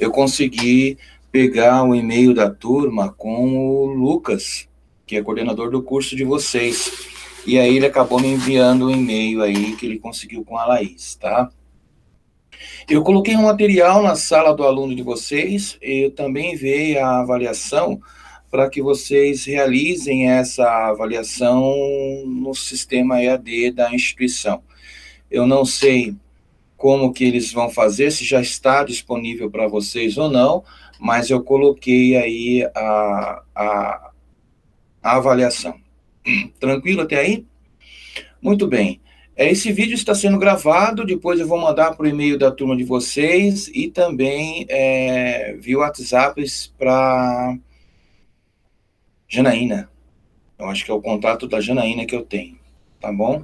eu consegui pegar o e-mail da turma com o Lucas, que é coordenador do curso de vocês. E aí ele acabou me enviando um e-mail aí que ele conseguiu com a Laís, tá? Eu coloquei um material na sala do aluno de vocês, eu também enviei a avaliação para que vocês realizem essa avaliação no sistema EAD da instituição. Eu não sei como que eles vão fazer, se já está disponível para vocês ou não, mas eu coloquei aí a avaliação. Tranquilo até aí? Muito bem. Esse vídeo está sendo gravado, depois eu vou mandar por e-mail da turma de vocês e também via WhatsApp para Janaína. Eu acho que é o contato da Janaína que eu tenho, tá bom?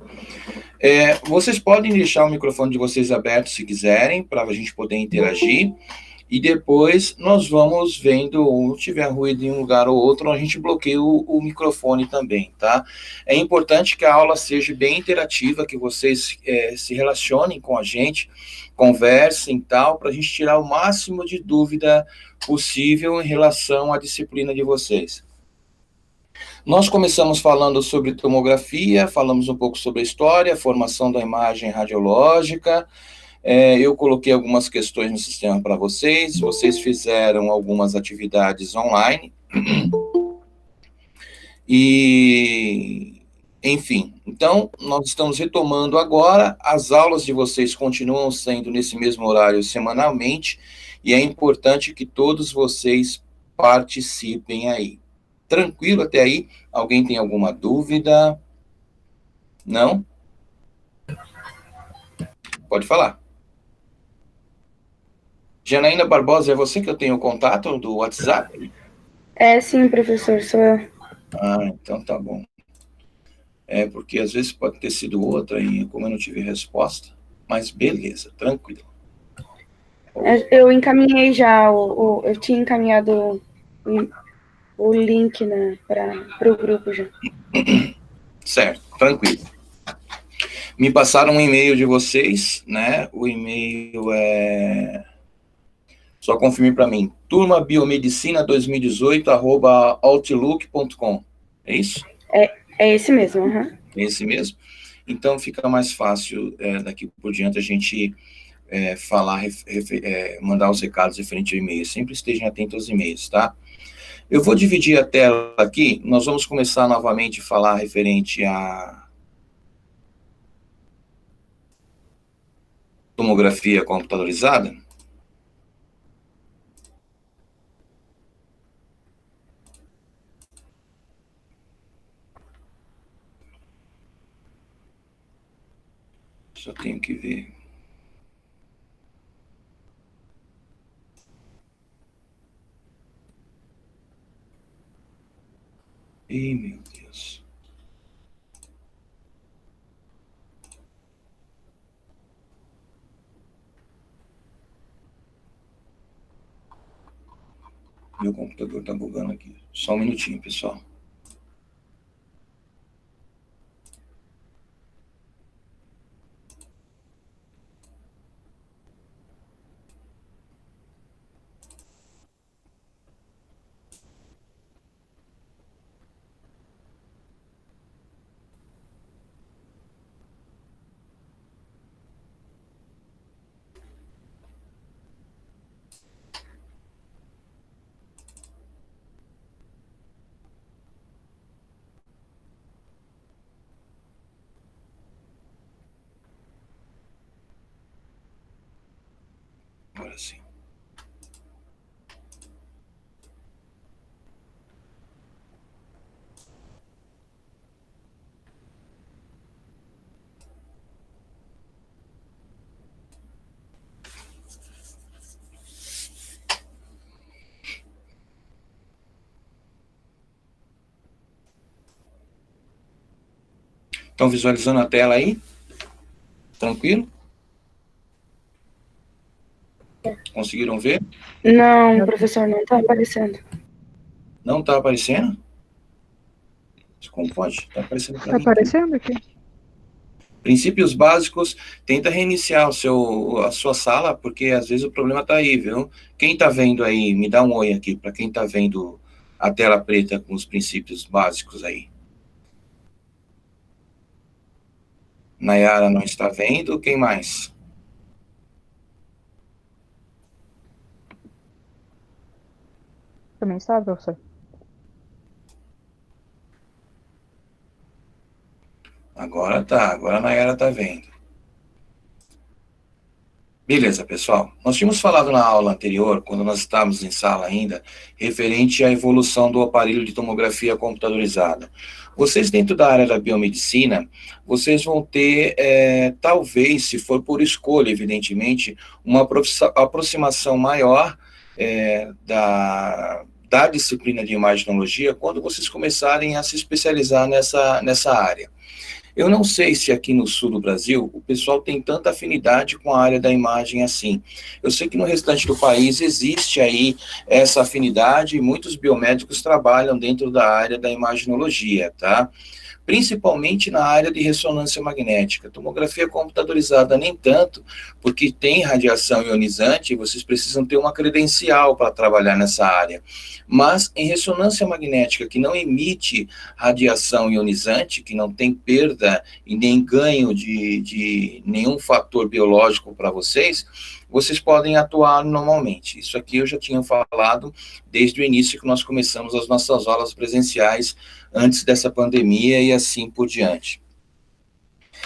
Vocês podem deixar o microfone de vocês aberto se quiserem, para a gente poder interagir. E depois nós vamos vendo, ou tiver ruído em um lugar ou outro, a gente bloqueia o microfone também, tá? É importante que a aula seja bem interativa, que vocês se relacionem com a gente, conversem e tal, para a gente tirar o máximo de dúvida possível em relação à disciplina de vocês. Nós começamos falando sobre tomografia, falamos um pouco sobre a história, formação da imagem radiológica. Eu coloquei algumas questões no sistema para vocês, vocês fizeram algumas atividades online, e, enfim, então, nós estamos retomando agora, as aulas de vocês continuam sendo nesse mesmo horário semanalmente, e é importante que todos vocês participem aí. Tranquilo até aí? Alguém tem alguma dúvida? Não? Pode falar. Janaína Barbosa, é você que eu tenho o contato do WhatsApp? Sim, professor, sou eu. Ah, então tá bom. Porque às vezes pode ter sido outra, e como eu não tive resposta, mas beleza, tranquilo. Eu encaminhei já, eu tinha encaminhado o link, né, para o grupo já. Certo, tranquilo. Me passaram um e-mail de vocês, né? O e-mail só confirme para mim, turmabiomedicina2018@outlook.com. É isso? É esse mesmo, uhum. É esse mesmo? Então fica mais fácil daqui por diante a gente mandar os recados referente ao e-mail. Sempre estejam atentos aos e-mails, tá? Eu vou dividir a tela aqui, nós vamos começar novamente a falar referente à tomografia computadorizada. Só tenho que ver. Ih, meu Deus. Meu computador tá bugando aqui. Só um minutinho, pessoal. Agora sim. Estão visualizando a tela aí? Tranquilo? Conseguiram ver? Não, professor, não está aparecendo. Não está aparecendo? Como pode? Está aparecendo para mim. Está aparecendo aqui. Princípios básicos, tenta reiniciar a sua sala, porque às vezes o problema está aí, viu? Quem está vendo aí, me dá um oi aqui, para quem está vendo a tela preta com os princípios básicos aí. Nayara não está vendo, quem mais? Também está, professor. Agora tá, agora a Nayara está vendo. Beleza, pessoal. Nós tínhamos falado na aula anterior, quando nós estávamos em sala ainda, referente à evolução do aparelho de tomografia computadorizada. Vocês, dentro da área da biomedicina, vocês vão ter, talvez, se for por escolha, evidentemente, uma aproximação maior da disciplina de imaginologia quando vocês começarem a se especializar nessa área. Eu não sei se aqui no sul do Brasil o pessoal tem tanta afinidade com a área da imagem assim. Eu sei que no restante do país existe aí essa afinidade e muitos biomédicos trabalham dentro da área da imaginologia, tá? Principalmente na área de ressonância magnética. Tomografia computadorizada nem tanto, porque tem radiação ionizante e vocês precisam ter uma credencial para trabalhar nessa área. Mas em ressonância magnética que não emite radiação ionizante, que não tem perda e nem ganho de nenhum fator biológico para vocês podem atuar normalmente. Isso aqui eu já tinha falado desde o início que nós começamos as nossas aulas presenciais antes dessa pandemia e assim por diante.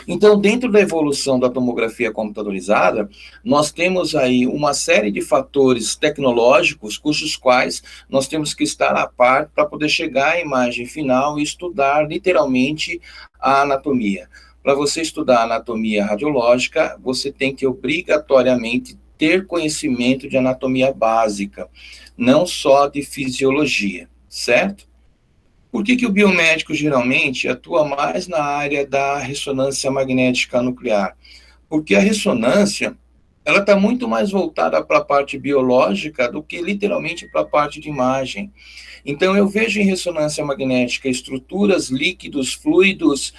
Então, dentro da evolução da tomografia computadorizada, nós temos aí uma série de fatores tecnológicos, cujos quais nós temos que estar a par para poder chegar à imagem final e estudar literalmente a anatomia. Para você estudar a anatomia radiológica, você tem que obrigatoriamente ter conhecimento de anatomia básica, não só de fisiologia, certo? Por que o biomédico geralmente atua mais na área da ressonância magnética nuclear? Porque a ressonância, ela está muito mais voltada para a parte biológica do que literalmente para a parte de imagem. Então, eu vejo em ressonância magnética estruturas, líquidos, fluidos,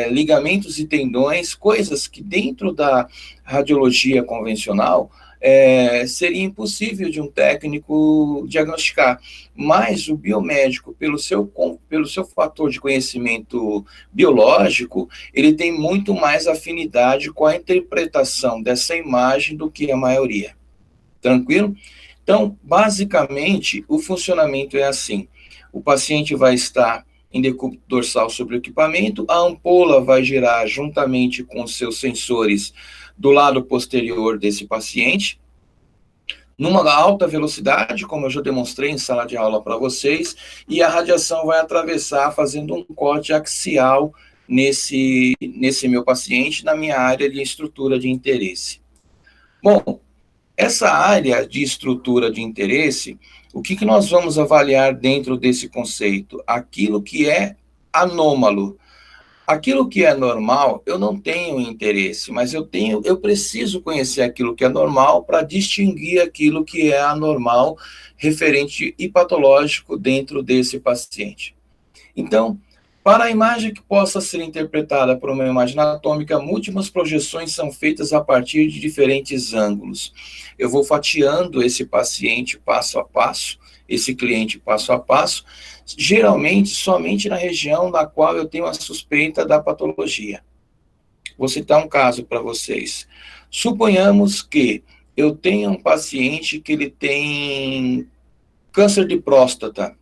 ligamentos e tendões, coisas que dentro da radiologia convencional seria impossível de um técnico diagnosticar. Mas o biomédico, pelo seu fator de conhecimento biológico, ele tem muito mais afinidade com a interpretação dessa imagem do que a maioria. Tranquilo? Então, basicamente, o funcionamento é assim. O paciente vai estar em decúbito dorsal sobre o equipamento, a ampola vai girar juntamente com os seus sensores do lado posterior desse paciente, numa alta velocidade, como eu já demonstrei em sala de aula para vocês, e a radiação vai atravessar, fazendo um corte axial nesse meu paciente, na minha área de estrutura de interesse. Bom, essa área de estrutura de interesse, o que nós vamos avaliar dentro desse conceito? Aquilo que é anômalo. Aquilo que é normal, eu não tenho interesse, mas eu preciso conhecer aquilo que é normal para distinguir aquilo que é anormal, referente e patológico dentro desse paciente. Então, para a imagem que possa ser interpretada por uma imagem anatômica, múltiplas projeções são feitas a partir de diferentes ângulos. Eu vou fatiando esse paciente passo a passo, esse cliente passo a passo, geralmente somente na região na qual eu tenho a suspeita da patologia. Vou citar um caso para vocês. Suponhamos que eu tenha um paciente que ele tem câncer de próstata.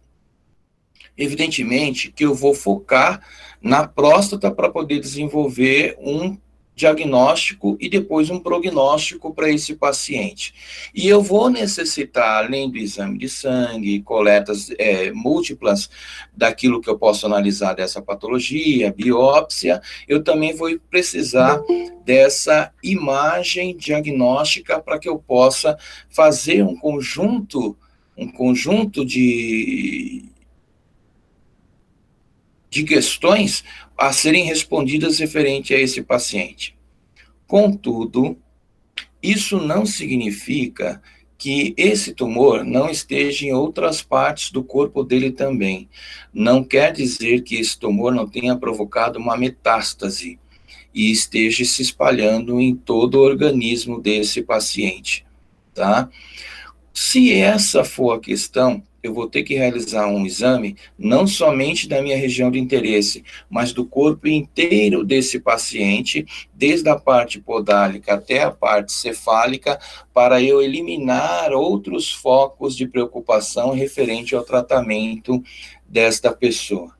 Evidentemente que eu vou focar na próstata para poder desenvolver um diagnóstico e depois um prognóstico para esse paciente. E eu vou necessitar, além do exame de sangue, coletas múltiplas daquilo que eu posso analisar dessa patologia, biópsia, eu também vou precisar dessa imagem diagnóstica para que eu possa fazer um conjunto de questões a serem respondidas referente a esse paciente. Contudo, isso não significa que esse tumor não esteja em outras partes do corpo dele também. Não quer dizer que esse tumor não tenha provocado uma metástase. e esteja se espalhando em todo o organismo desse paciente, tá? Se essa for a questão, eu vou ter que realizar um exame não somente da minha região de interesse, mas do corpo inteiro desse paciente, desde a parte podálica até a parte cefálica, para eu eliminar outros focos de preocupação referente ao tratamento desta pessoa.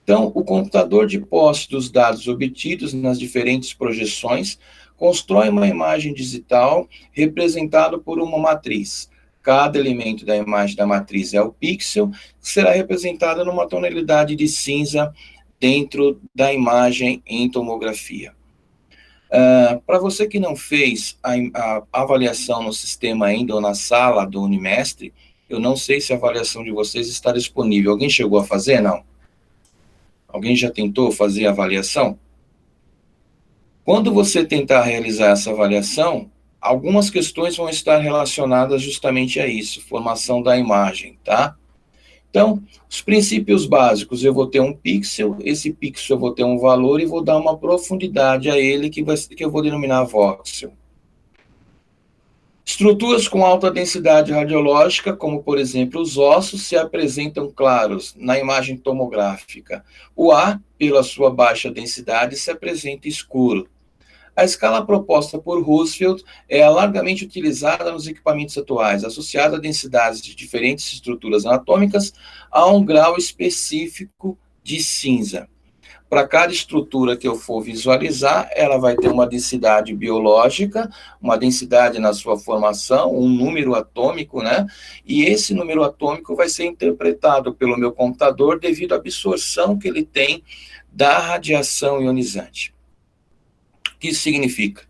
Então, o computador de posse dos dados obtidos nas diferentes projeções constrói uma imagem digital representada por uma matriz. Cada elemento da imagem da matriz é o pixel, que será representado numa tonalidade de cinza dentro da imagem em tomografia. Para você que não fez a avaliação no sistema ainda ou na sala do Unimestre, eu não sei se a avaliação de vocês está disponível. Alguém chegou a fazer, não? Alguém já tentou fazer a avaliação? Quando você tentar realizar essa avaliação, algumas questões vão estar relacionadas justamente a isso, formação da imagem, tá? Então, os princípios básicos, eu vou ter um pixel, esse pixel eu vou ter um valor e vou dar uma profundidade a ele que eu vou denominar voxel. Estruturas com alta densidade radiológica, como, por exemplo, os ossos, se apresentam claros na imagem tomográfica. O ar, pela sua baixa densidade, se apresenta escuro. A escala proposta por Roosevelt é largamente utilizada nos equipamentos atuais, associada a densidades de diferentes estruturas anatômicas a um grau específico de cinza. Para cada estrutura que eu for visualizar, ela vai ter uma densidade biológica, uma densidade na sua formação, um número atômico, né? E esse número atômico vai ser interpretado pelo meu computador devido à absorção que ele tem da radiação ionizante. O que isso significa?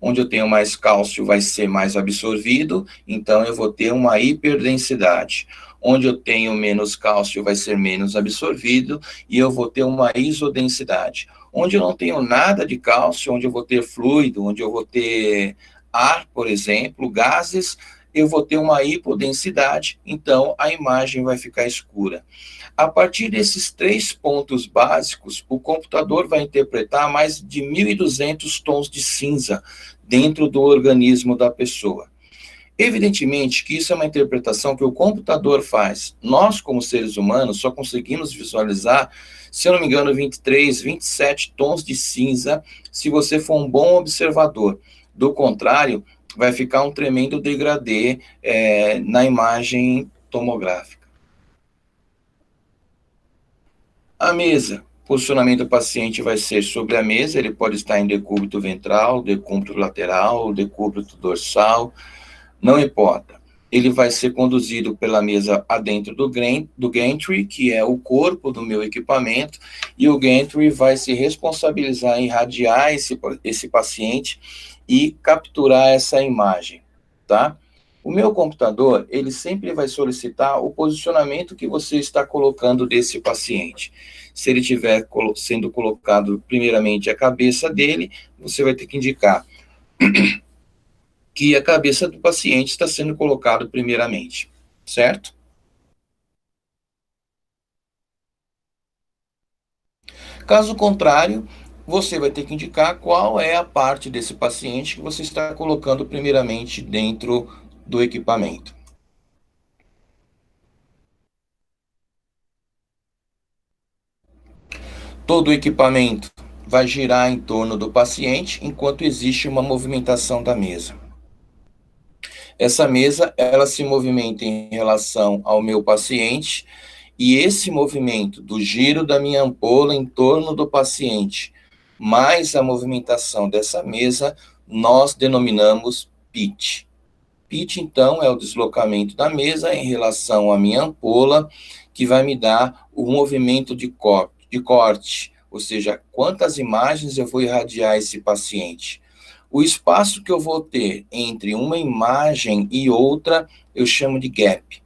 Onde eu tenho mais cálcio vai ser mais absorvido, então eu vou ter uma hiperdensidade. Onde eu tenho menos cálcio vai ser menos absorvido e eu vou ter uma isodensidade. Onde eu não tenho nada de cálcio, onde eu vou ter fluido, onde eu vou ter ar, por exemplo, gases, eu vou ter uma hipodensidade, então a imagem vai ficar escura. A partir desses 3 pontos básicos, o computador vai interpretar mais de 1.200 tons de cinza dentro do organismo da pessoa. Evidentemente que isso é uma interpretação que o computador faz. Nós, como seres humanos, só conseguimos visualizar, se eu não me engano, 23, 27 tons de cinza, se você for um bom observador. Do contrário, vai ficar um tremendo degradê na imagem tomográfica. A mesa. O posicionamento do paciente vai ser sobre a mesa, ele pode estar em decúbito ventral, decúbito lateral, decúbito dorsal, não importa. Ele vai ser conduzido pela mesa adentro do gantry, que é o corpo do meu equipamento, e o gantry vai se responsabilizar em irradiar esse paciente e capturar essa imagem, tá? O meu computador, ele sempre vai solicitar o posicionamento que você está colocando desse paciente. Se ele estiver sendo colocado primeiramente a cabeça dele, você vai ter que indicar que a cabeça do paciente está sendo colocado primeiramente, certo? Caso contrário, você vai ter que indicar qual é a parte desse paciente que você está colocando primeiramente dentro do equipamento. Todo o equipamento vai girar em torno do paciente enquanto existe uma movimentação da mesa. Essa mesa, ela se movimenta em relação ao meu paciente e esse movimento do giro da minha ampola em torno do paciente, mais a movimentação dessa mesa, nós denominamos pitch. Pitch, então, é o deslocamento da mesa em relação à minha ampola, que vai me dar o movimento de corte, ou seja, quantas imagens eu vou irradiar esse paciente. O espaço que eu vou ter entre uma imagem e outra, eu chamo de gap,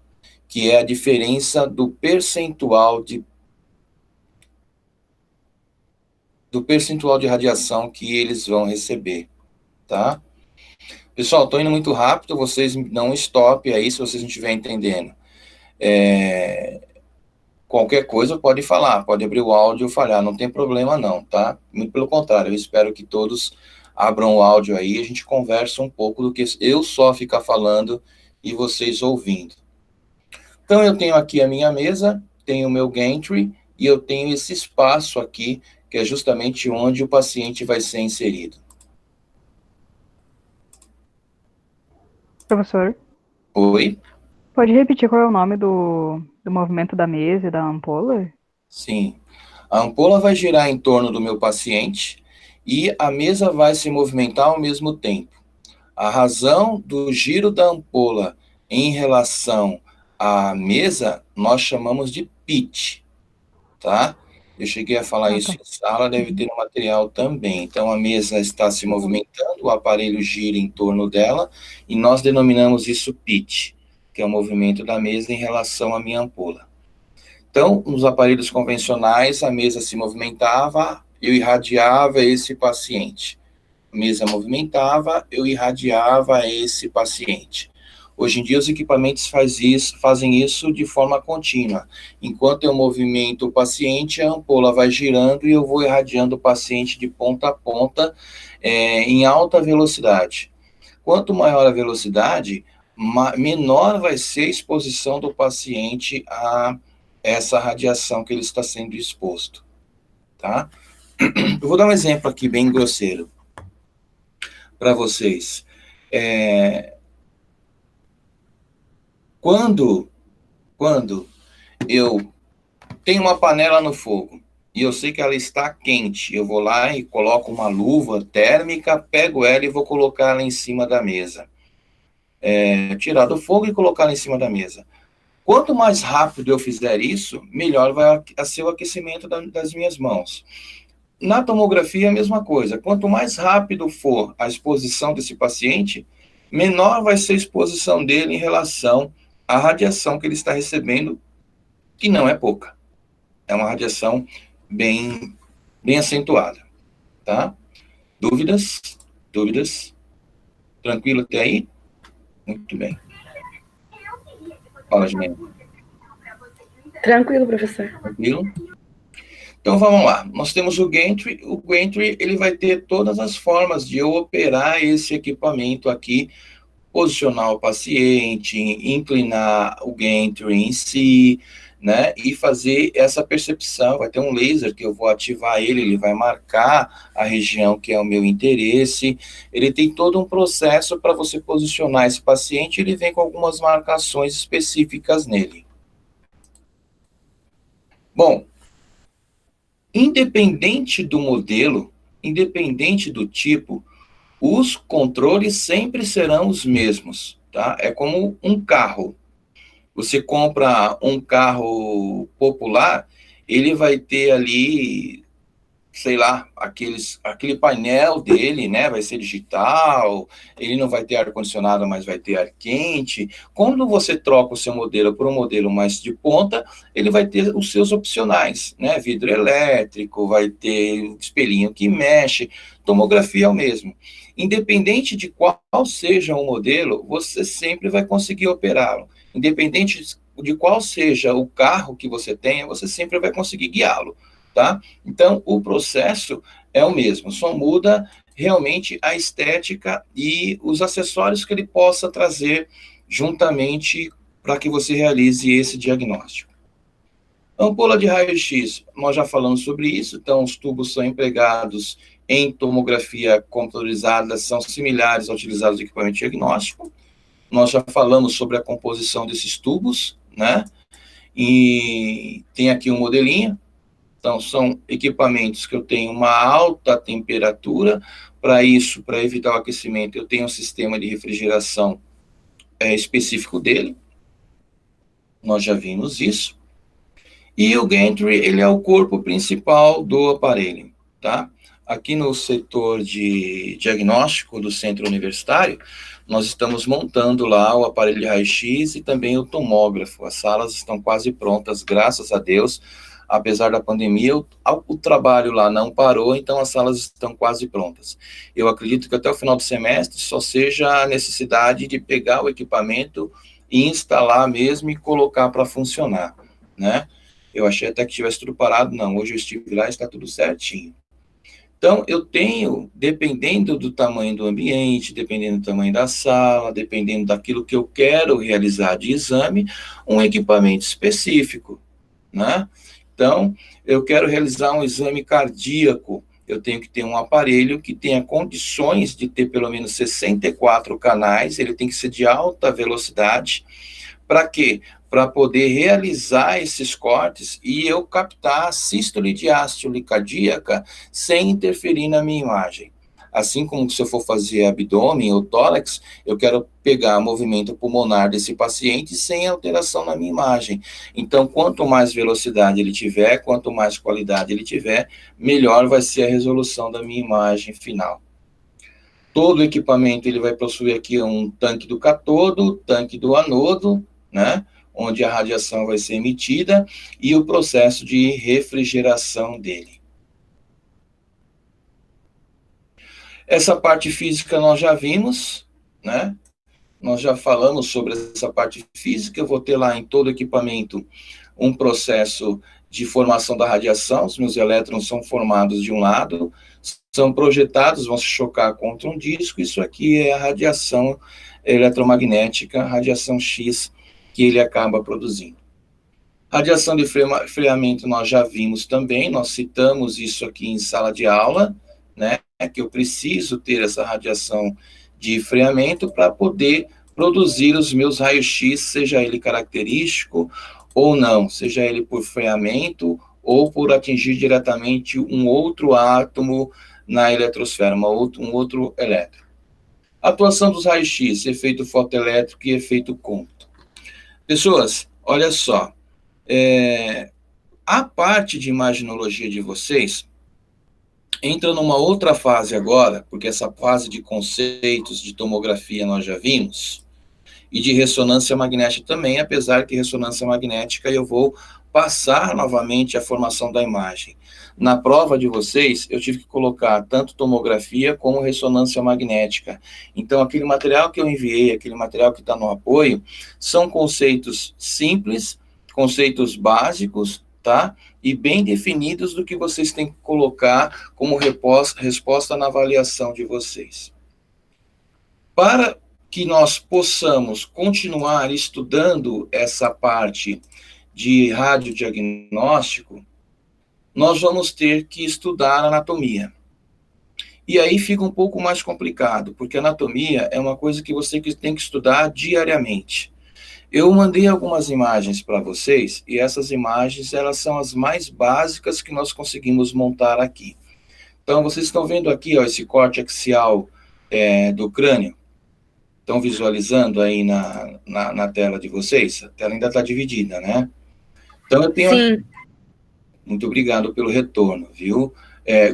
que é a diferença do percentual de radiação que eles vão receber, tá? Pessoal, estou indo muito rápido, vocês não stopem aí se vocês não estiverem entendendo. qualquer coisa pode falar, pode abrir o áudio e falhar, não tem problema não, tá? Muito pelo contrário, eu espero que todos abram o áudio aí, a gente conversa um pouco do que eu só ficar falando e vocês ouvindo. Então, eu tenho aqui a minha mesa, tenho o meu gantry, e eu tenho esse espaço aqui, que é justamente onde o paciente vai ser inserido. Professor, Oi? pode repetir qual é o nome do movimento da mesa e da ampola? Sim. A ampola vai girar em torno do meu paciente e a mesa vai se movimentar ao mesmo tempo. A razão do giro da ampola em relação à mesa, nós chamamos de pitch, tá? Eu cheguei a falar isso em sala, deve ter no material também. Então, a mesa está se movimentando, o aparelho gira em torno dela, e nós denominamos isso pitch, que é o movimento da mesa em relação à minha ampola. Então, nos aparelhos convencionais, a mesa se movimentava, eu irradiava esse paciente. A mesa movimentava, eu irradiava esse paciente. Hoje em dia, os equipamentos fazem isso de forma contínua. Enquanto eu movimento o paciente, a ampola vai girando e eu vou irradiando o paciente de ponta a ponta em alta velocidade. Quanto maior a velocidade, menor vai ser a exposição do paciente a essa radiação que ele está sendo exposto. Tá? Eu vou dar um exemplo aqui bem grosseiro para vocês. Quando eu tenho uma panela no fogo e eu sei que ela está quente, eu vou lá e coloco uma luva térmica, pego ela e vou colocar ela em cima da mesa. Tirar do fogo e colocar ela em cima da mesa. Quanto mais rápido eu fizer isso, melhor vai ser o aquecimento das minhas mãos. Na tomografia é a mesma coisa. Quanto mais rápido for a exposição desse paciente, menor vai ser a exposição dele em relação à radiação que ele está recebendo, que não é pouca. É uma radiação bem acentuada. Tá? Dúvidas? Dúvidas? Tranquilo até aí? Muito bem. Fala, Jimena. Tranquilo, professor. Tranquilo? Então, vamos lá. Nós temos o gantry. O gantry, ele vai ter todas as formas de eu operar esse equipamento aqui, posicionar o paciente, inclinar o gantry em si, né, e fazer essa percepção. Vai ter um laser que eu vou ativar ele vai marcar a região que é o meu interesse. Ele tem todo um processo para você posicionar esse paciente, ele vem com algumas marcações específicas nele. Bom, independente do modelo, independente do tipo, os controles sempre serão os mesmos, tá? É como um carro. Você compra um carro popular, ele vai ter ali, sei lá, aquele painel dele, né, vai ser digital, ele não vai ter ar-condicionado, mas vai ter ar quente. Quando você troca o seu modelo por um modelo mais de ponta, ele vai ter os seus opcionais, né, vidro elétrico, vai ter espelhinho que mexe, tomografia é o mesmo. Independente de qual seja o modelo, você sempre vai conseguir operá-lo. Independente de qual seja o carro que você tenha, você sempre vai conseguir guiá-lo. Tá? Então, o processo é o mesmo, só muda realmente a estética e os acessórios que ele possa trazer juntamente para que você realize esse diagnóstico. Ampola de raio-x, nós já falamos sobre isso, então os tubos são empregados em tomografia computadorizada, são similares a utilizados no equipamento diagnóstico. Nós já falamos sobre a composição desses tubos, né? E tem aqui um modelinho. Então, são equipamentos que eu tenho uma alta temperatura. Para isso, para evitar o aquecimento, eu tenho um sistema de refrigeração específico dele. Nós já vimos isso. E o gantry, ele é o corpo principal do aparelho, tá? Aqui no setor de diagnóstico do centro universitário, nós estamos montando lá o aparelho de raio-x e também o tomógrafo. As salas estão quase prontas, graças a Deus. Apesar da pandemia, o trabalho lá não parou, então as salas estão quase prontas. Eu acredito que até o final do semestre só seja a necessidade de pegar o equipamento e instalar mesmo e colocar para funcionar, né? Eu achei até que tivesse tudo parado, não, hoje eu estive lá e está tudo certinho. Então, eu tenho, dependendo do tamanho do ambiente, dependendo do tamanho da sala, dependendo daquilo que eu quero realizar de exame, um equipamento específico, né? Então, eu quero realizar um exame cardíaco, eu tenho que ter um aparelho que tenha condições de ter pelo menos 64 canais, ele tem que ser de alta velocidade. Para quê? Para poder realizar esses cortes e eu captar a sístole e diástole cardíaca sem interferir na minha imagem. Assim como se eu for fazer abdômen ou tórax, eu quero pegar movimento pulmonar desse paciente sem alteração na minha imagem. Então, quanto mais velocidade ele tiver, quanto mais qualidade ele tiver, melhor vai ser a resolução da minha imagem final. Todo o equipamento ele vai possuir aqui um tanque do cátodo, tanque do anodo, né, onde a radiação vai ser emitida, e o processo de refrigeração dele. Essa parte física nós já vimos, né? Nós já falamos sobre essa parte física. Eu vou ter lá em todo equipamento um processo de formação da radiação. Os meus elétrons são formados de um lado, são projetados, vão se chocar contra um disco. Isso aqui é a radiação eletromagnética, radiação X, que ele acaba produzindo. Radiação de freamento nós já vimos também, nós citamos isso aqui em sala de aula, né, que eu preciso ter essa radiação de freamento para poder produzir os meus raios-x, seja ele característico ou não, seja ele por freamento ou por atingir diretamente um outro átomo na eletrosfera, um outro elétron. Atuação dos raios-x, efeito fotoelétrico e efeito Compton. Pessoas, olha só, a parte de imaginologia de vocês entra numa outra fase agora, porque essa fase de conceitos de tomografia nós já vimos, e de ressonância magnética também, apesar que ressonância magnética eu vou passar novamente a formação da imagem. Na prova de vocês, eu tive que colocar tanto tomografia como ressonância magnética. Então, aquele material que eu enviei, aquele material que está no apoio, são conceitos simples, conceitos básicos, tá? E bem definidos do que vocês têm que colocar como resposta na avaliação de vocês. Para que nós possamos continuar estudando essa parte de radiodiagnóstico, nós vamos ter que estudar anatomia. E aí fica um pouco mais complicado, porque anatomia é uma coisa que você tem que estudar diariamente. Eu mandei algumas imagens para vocês, e essas imagens, elas são as mais básicas que nós conseguimos montar aqui. Então, vocês estão vendo aqui, ó, esse corte axial do crânio? Estão visualizando aí na tela de vocês? A tela ainda está dividida, né? Então, eu tenho... Sim. Muito obrigado pelo retorno, viu?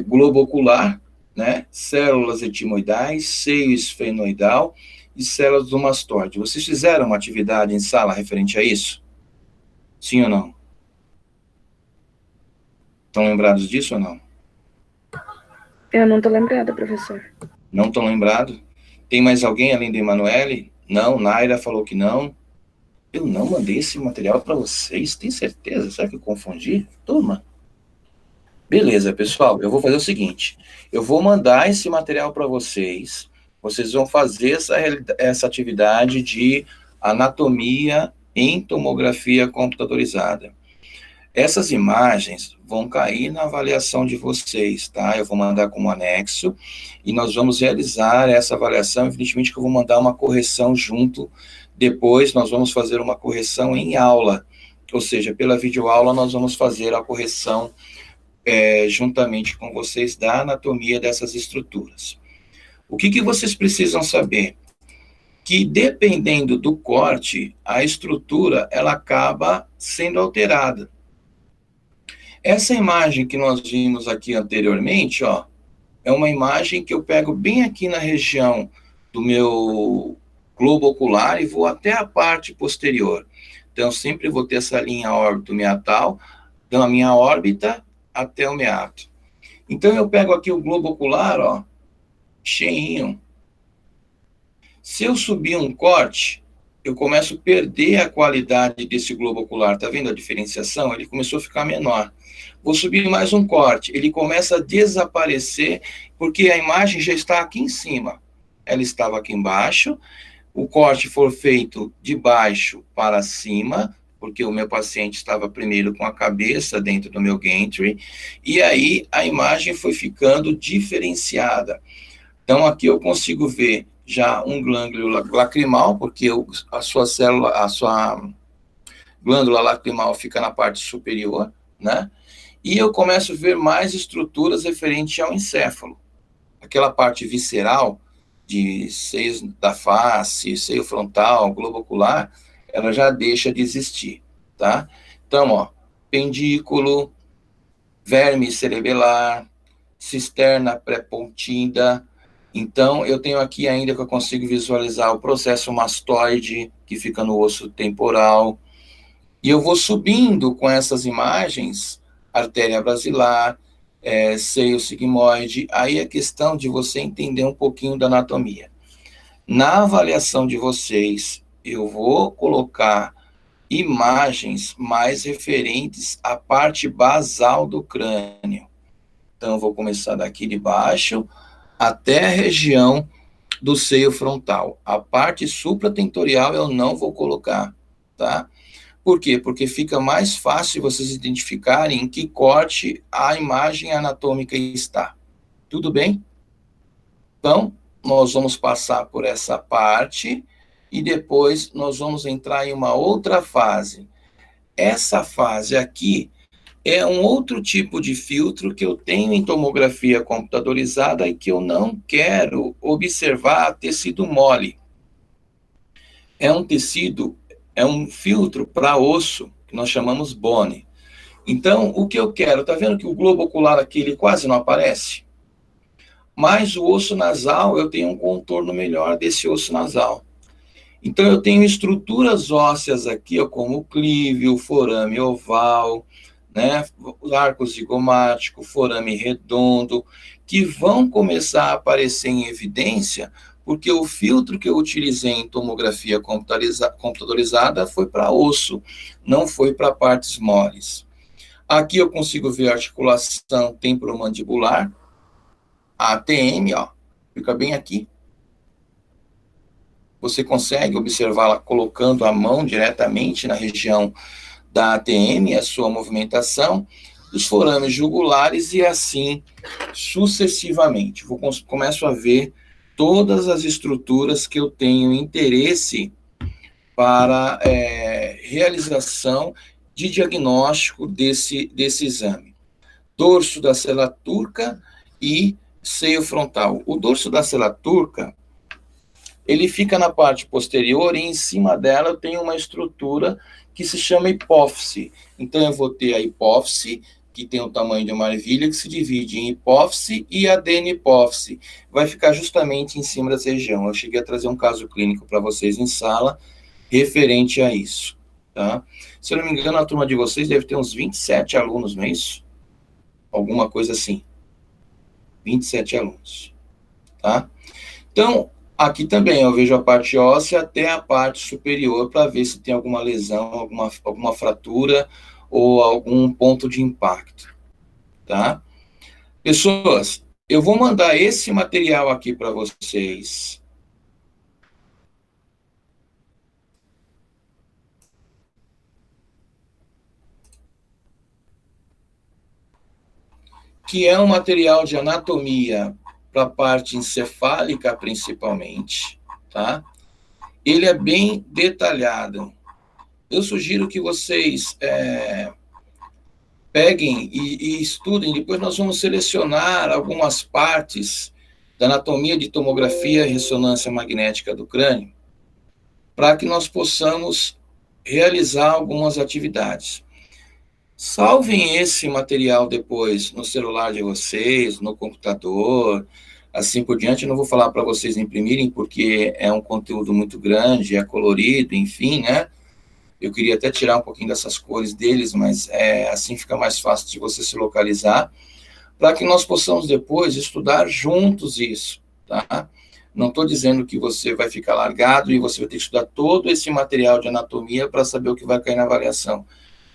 Globo ocular, né? Células etimoidais, seio esfenoidal e células do mastóide. Vocês fizeram uma atividade em sala referente a isso? Sim ou não? Estão lembrados disso ou não? Eu não estou lembrada, professor. Não estão lembrados? Tem mais alguém além do Emanuele? Não, Naira falou que não. Eu não mandei esse material para vocês, tem certeza? Será que eu confundi? Turma. Beleza, pessoal, eu vou fazer o seguinte, eu vou mandar esse material para vocês, vocês vão fazer essa atividade de anatomia em tomografia computadorizada. Essas imagens vão cair na avaliação de vocês, tá? Eu vou mandar como anexo, e nós vamos realizar essa avaliação, evidentemente que eu vou mandar uma correção junto, depois nós vamos fazer uma correção em aula, ou seja, pela videoaula nós vamos fazer a correção juntamente com vocês da anatomia dessas estruturas. O que vocês precisam saber? Que dependendo do corte, a estrutura ela acaba sendo alterada. Essa imagem que nós vimos aqui anteriormente, ó, é uma imagem que eu pego bem aqui na região do meu globo ocular e vou até a parte posterior. Então, sempre vou ter essa linha órbito-meatal, da minha órbita até o meato. Então, eu pego aqui o globo ocular, ó, cheinho. Se eu subir um corte, eu começo a perder a qualidade desse globo ocular. Tá vendo a diferenciação? Ele começou a ficar menor. Vou subir mais um corte. Ele começa a desaparecer, porque a imagem já está aqui em cima. Ela estava aqui embaixo. O corte foi feito de baixo para cima, porque o meu paciente estava primeiro com a cabeça dentro do meu gantry, e aí a imagem foi ficando diferenciada. Então, aqui eu consigo ver já um glândulo lacrimal, porque a sua glândula lacrimal fica na parte superior, né? E eu começo a ver mais estruturas referentes ao encéfalo. Aquela parte visceral, de seios da face, seio frontal, globo ocular, ela já deixa de existir, tá? Então, ó, pendículo, verme cerebelar, cisterna pré-pontinda. Então, eu tenho aqui ainda que eu consigo visualizar o processo mastoide, que fica no osso temporal. E eu vou subindo com essas imagens, artéria basilar, seio sigmoide. Aí é questão de você entender um pouquinho da anatomia. Na avaliação de vocês, eu vou colocar imagens mais referentes à parte basal do crânio. Então, eu vou começar daqui de baixo até a região do seio frontal. A parte supratentorial eu não vou colocar, tá? Por quê? Porque fica mais fácil vocês identificarem em que corte a imagem anatômica está. Tudo bem? Então, nós vamos passar por essa parte e depois nós vamos entrar em uma outra fase. Essa fase aqui é um outro tipo de filtro que eu tenho em tomografia computadorizada e que eu não quero observar tecido mole. É um tecido, é um filtro para osso, que nós chamamos bone. Então, o que eu quero, tá vendo que o globo ocular aqui, ele quase não aparece? Mas o osso nasal, eu tenho um contorno melhor desse osso nasal. Então, eu tenho estruturas ósseas aqui, ó, como o clívio, o forame oval, né, o arco zigomático, forame redondo, que vão começar a aparecer em evidência, porque o filtro que eu utilizei em tomografia computadorizada foi para osso, não foi para partes moles. Aqui eu consigo ver a articulação temporomandibular, a ATM, ó, fica bem aqui. Você consegue observá-la colocando a mão diretamente na região da ATM, a sua movimentação, dos forames jugulares e assim sucessivamente. Começo a ver todas as estruturas que eu tenho interesse para realização de diagnóstico desse exame. Dorso da cela turca e seio frontal. O dorso da cela turca, ele fica na parte posterior e em cima dela eu tenho uma estrutura que se chama hipófise. Então eu vou ter a hipófise, que tem o tamanho de uma ervilha, que se divide em hipófise e adenihipófise. Vai ficar justamente em cima dessa região. Eu cheguei a trazer um caso clínico para vocês em sala, referente a isso. Tá? Se eu não me engano, a turma de vocês deve ter uns 27 alunos, não é isso? Alguma coisa assim. 27 alunos. Tá? Então, aqui também eu vejo a parte óssea até a parte superior para ver se tem alguma lesão, alguma fratura ou algum ponto de impacto, tá? Pessoas, eu vou mandar esse material aqui para vocês. Que é um material de anatomia para a parte encefálica, principalmente, tá? Ele é bem detalhado. Eu sugiro que vocês peguem e estudem, depois nós vamos selecionar algumas partes da anatomia de tomografia e ressonância magnética do crânio, para que nós possamos realizar algumas atividades. Salvem esse material depois no celular de vocês, no computador, assim por diante. Eu não vou falar para vocês imprimirem, porque é um conteúdo muito grande, é colorido, enfim, né? Eu queria até tirar um pouquinho dessas cores deles, mas assim fica mais fácil de você se localizar, para que nós possamos depois estudar juntos isso, tá? Não estou dizendo que você vai ficar largado e você vai ter que estudar todo esse material de anatomia para saber o que vai cair na avaliação.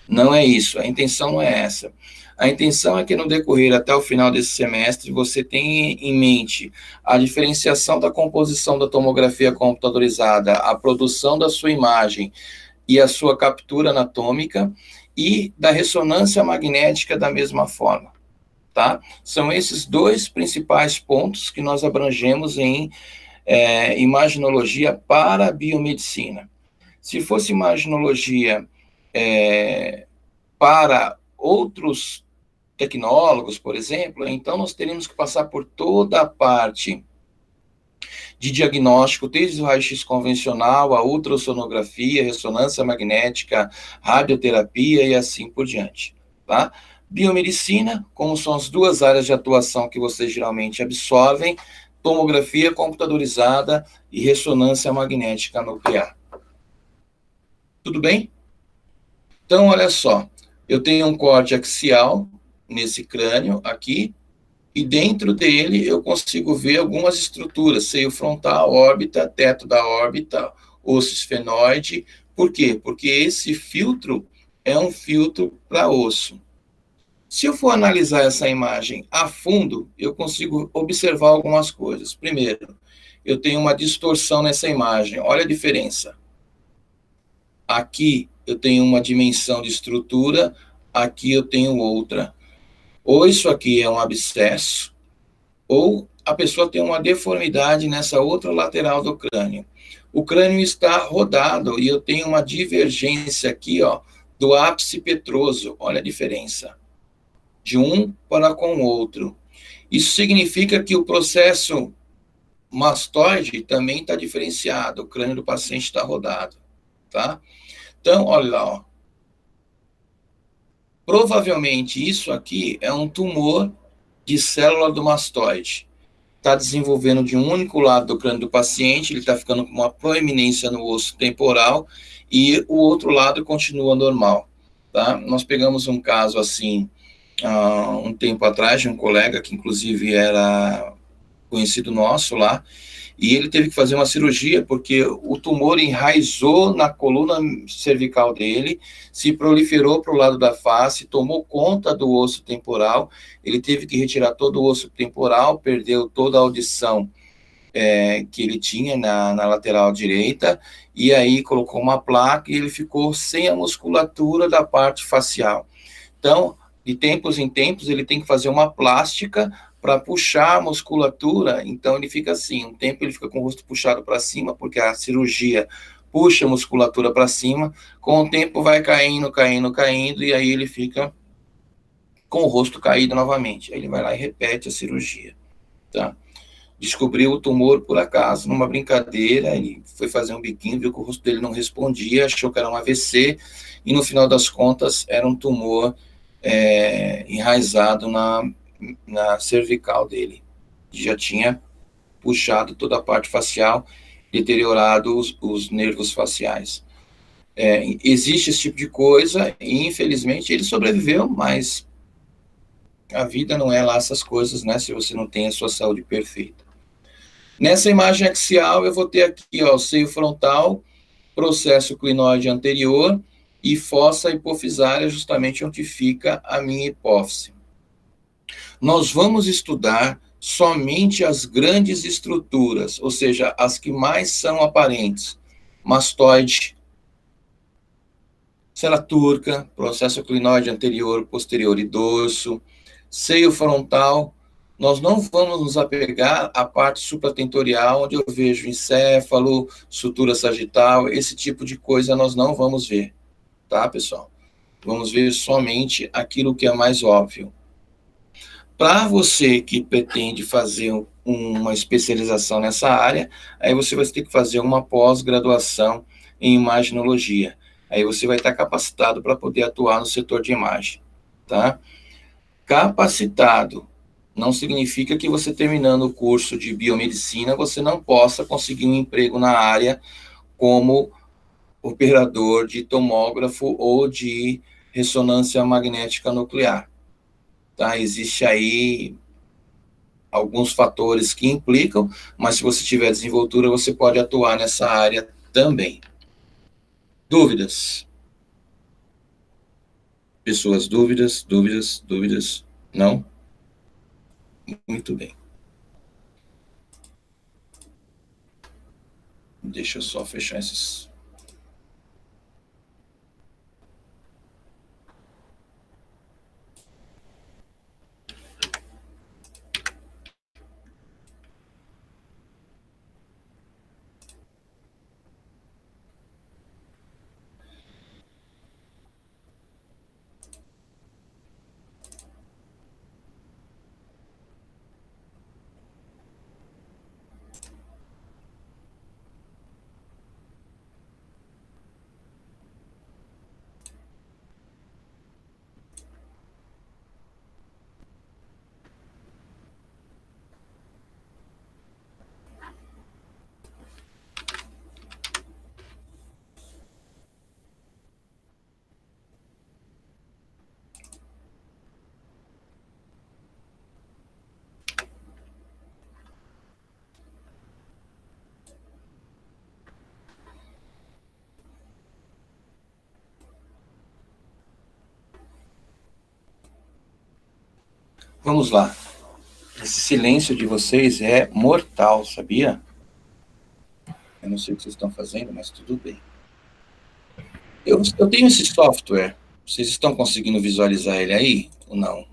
Não é isso, a intenção não é essa. A intenção é que no decorrer até o final desse semestre você tenha em mente a diferenciação da composição da tomografia computadorizada, a produção da sua imagem e a sua captura anatômica e da ressonância magnética da mesma forma, tá? São esses dois principais pontos que nós abrangemos em imaginologia para a biomedicina. Se fosse imaginologia para outros tecnólogos, por exemplo, então nós teríamos que passar por toda a parte de diagnóstico, desde o raio-x convencional, a ultrassonografia, ressonância magnética, radioterapia e assim por diante, tá? Biomedicina, como são as duas áreas de atuação que vocês geralmente absorvem, tomografia computadorizada e ressonância magnética nuclear. Tudo bem? Então, olha só, eu tenho um corte axial nesse crânio aqui, e dentro dele eu consigo ver algumas estruturas, seio frontal, órbita, teto da órbita, osso esfenoide. Por quê? Porque esse filtro é um filtro para osso. Se eu for analisar essa imagem a fundo, eu consigo observar algumas coisas. Primeiro, eu tenho uma distorção nessa imagem, olha a diferença. Aqui eu tenho uma dimensão de estrutura, aqui eu tenho outra. Ou isso aqui é um abscesso, ou a pessoa tem uma deformidade nessa outra lateral do crânio. O crânio está rodado e eu tenho uma divergência aqui, ó, do ápice petroso. Olha a diferença de um para com o outro. Isso significa que o processo mastoide também está diferenciado. O crânio do paciente está rodado, tá? Então, olha lá, ó. Provavelmente isso aqui é um tumor de célula do mastoide. Está desenvolvendo de um único lado do crânio do paciente, ele está ficando com uma proeminência no osso temporal e o outro lado continua normal, tá? Nós pegamos um caso assim, um tempo atrás, de um colega que inclusive era conhecido nosso lá, e ele teve que fazer uma cirurgia porque o tumor enraizou na coluna cervical dele, se proliferou para o lado da face, tomou conta do osso temporal, ele teve que retirar todo o osso temporal, perdeu toda a audição que ele tinha na lateral direita, e aí colocou uma placa e ele ficou sem a musculatura da parte facial. Então, de tempos em tempos, ele tem que fazer uma plástica para puxar a musculatura, então ele fica assim, um tempo ele fica com o rosto puxado para cima, porque a cirurgia puxa a musculatura para cima, com o tempo vai caindo, caindo, caindo, e aí ele fica com o rosto caído novamente, aí ele vai lá e repete a cirurgia, tá? Descobriu o tumor por acaso, numa brincadeira, ele foi fazer um biquinho, viu que o rosto dele não respondia, achou que era um AVC, e no final das contas era um tumor enraizado na cervical dele, já tinha puxado toda a parte facial, deteriorado os nervos faciais. Existe esse tipo de coisa, e infelizmente ele sobreviveu, mas a vida não é lá essas coisas, né, se você não tem a sua saúde perfeita. Nessa imagem axial, eu vou ter aqui, ó, o seio frontal, processo clinoide anterior e fossa hipofisária, justamente onde fica a minha hipófise. Nós vamos estudar somente as grandes estruturas, ou seja, as que mais são aparentes. Mastoide, cera turca, processo clinoide anterior, posterior e dorso, seio frontal. Nós não vamos nos apegar à parte supratentorial, onde eu vejo encéfalo, sutura sagital, esse tipo de coisa nós não vamos ver, tá, pessoal? Vamos ver somente aquilo que é mais óbvio. Para você que pretende fazer uma especialização nessa área, aí você vai ter que fazer uma pós-graduação em imaginologia. Aí você vai estar capacitado para poder atuar no setor de imagem, tá? Capacitado não significa que você terminando o curso de biomedicina, você não possa conseguir um emprego na área como operador de tomógrafo ou de ressonância magnética nuclear. Tá? Existe aí alguns fatores que implicam, mas se você tiver desenvoltura, você pode atuar nessa área também. Dúvidas? Pessoas, dúvidas, dúvidas, dúvidas? Não? Muito bem. Deixa eu só fechar esses... Vamos lá. Esse silêncio de vocês é mortal, sabia? Eu não sei o que vocês estão fazendo, mas tudo bem. Eu tenho esse software. Vocês estão conseguindo visualizar ele aí ou não?